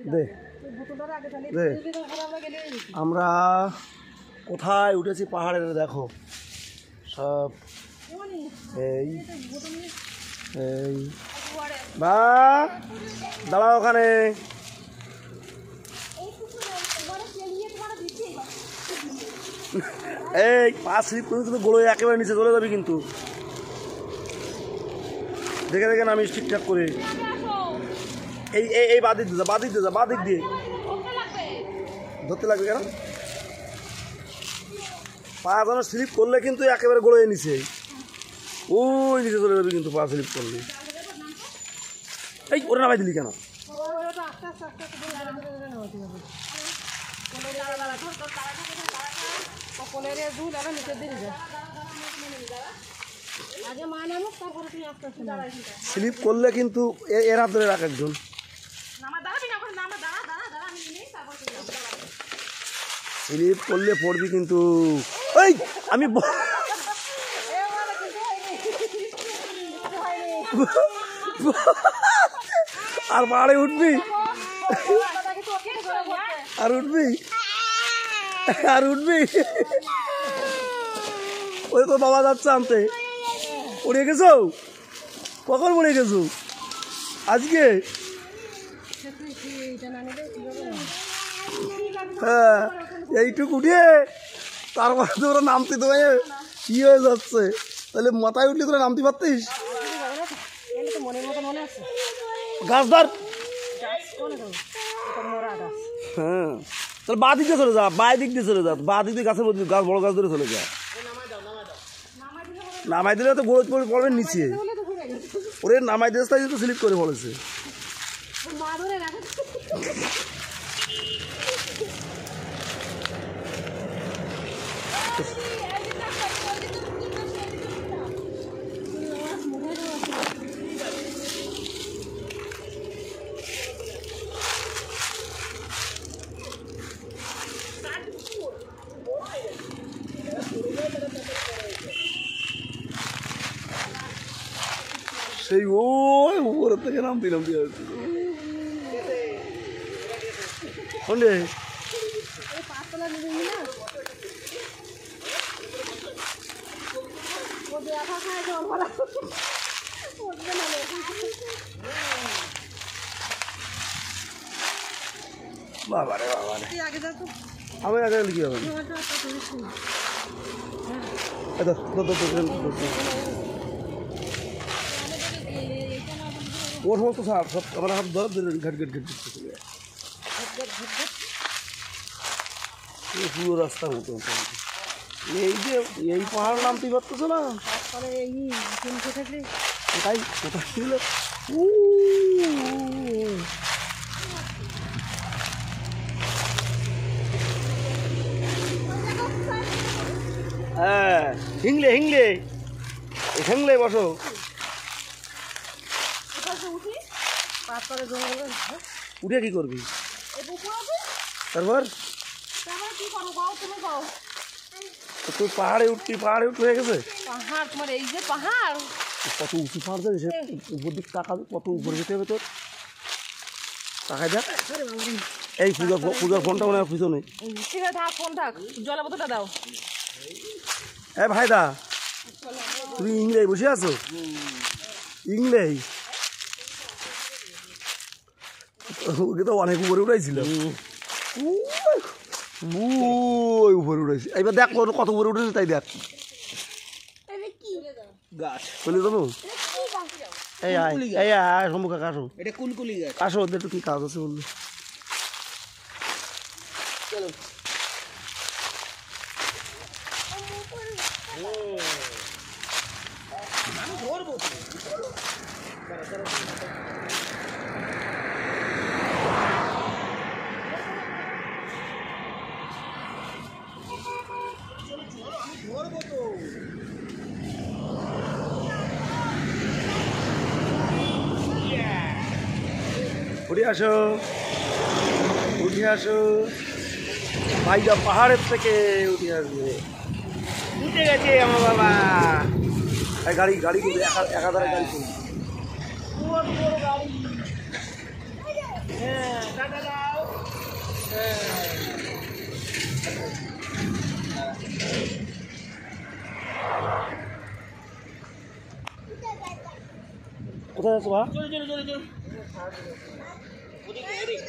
দে দে আমরা কোথায় উঠেছি পাহাড়ের দেখো সব এই এই বা দাঁড়াও ওখানে এই পা স্লিপ করে তুমি গোড়ে একেবারে নিচে চলে যাবি কিন্তু দেখে দেখে নামিস ঠিকঠাক করে এই এই বাদিক দিয়ে যা বাদিক দিয়ে যা বাদিক দিয়ে ধরতে লাগবে কেন পা কোনো স্লিপ করলে কিন্তু একেবারে গোড়ে নিচে ওই নিচে চলে যাবে কিন্তু পা স্লিপ করলে এই ওরে নামাই দিলি কেন স্লিপ করলে কিন্তু এর হাত ধরে রাখ একজন স্লিপ করলে পড়বি কিন্তু এই আমি আর পাহাড়ে উঠবি আর উঠবি আর উঠবি ওই তো বাবা যাচ্ছে আনতে উড়ে গেছো কখন উড়ে গেছো আজকে হ্যাঁ এইটুকু উঠিয়ে তারপরে তো ওরা নামতে তো কি হয়ে যাচ্ছে তাহলে মাথায় উঠলে তোরা নামতে পারতিস গাছ ধর হ্যাঁ তাহলে বা দিক দিয়ে চলে যা বাই দিক দিয়ে চলে যা বা দিক দিয়ে গাছের মধ্যে গাছ বড় গাছ ধরে চলে যা নামাই দিলে তো গোড় পড়বে নিচে ওরে নামাই দিয়েছে তাই তো স্লিপ করে পড়েছে সেই ওই উপরের থেকে নামতে নামতে আসছে কোনটা বাবারে বাবারে আমি আগে কি হবে ওর সমস্ত সার সব আমার হাত ধর ঘাট ঘাট ঘাট চলে যায় পুরো রাস্তার মতো এই যে এই পাহাড় নামতেই পারতেছে না কোথায় কোথায় ছিল হ্যাঁ হিংলে হিংলে হিংলে বসো উঠে কি করবি তারপর তুই পাহাড়ে উঠবি পাহাড়ে উঠে হয়ে গেছে পাহাড় তোমার এই যে পাহাড় কত উঁচু পাহাড় যাচ্ছে উপর দিক তাকাবি কত উপরে যেতে হবে তোর তাকাই দেখ এই পূজার ফোনটা মনে হয় পিছনে ঠিক আছে থাক ফোন থাক জলের বোতলটা দাও হ্যাঁ ভাইদা তুমি ইংরেজি বসে আছো ইংরেজি ওকে তো অনেক উপরে উঠাইছিল ওই উপরে উঠেছি এবার দেখ কত উপরে উঠেছে তাই দেখ গাছ চলে যাবো এই এই সম্মুখ আসো এটা কুলকুলি গাছ আসো ওদের একটু কি কাজ আছে বললো চলো ধরবো তো উঠে আসো উঠে আসো ভাইটা পাহাড়ের থেকে উঠে আসবে উঠে গেছে আমার বাবা গাড়ি গাড়ি কিন্তু একাধারে গাড়ি চলছে হ্যাঁ কোথায় আছো বা? চলো চলো চলো চলো ওদিকে ওদিকে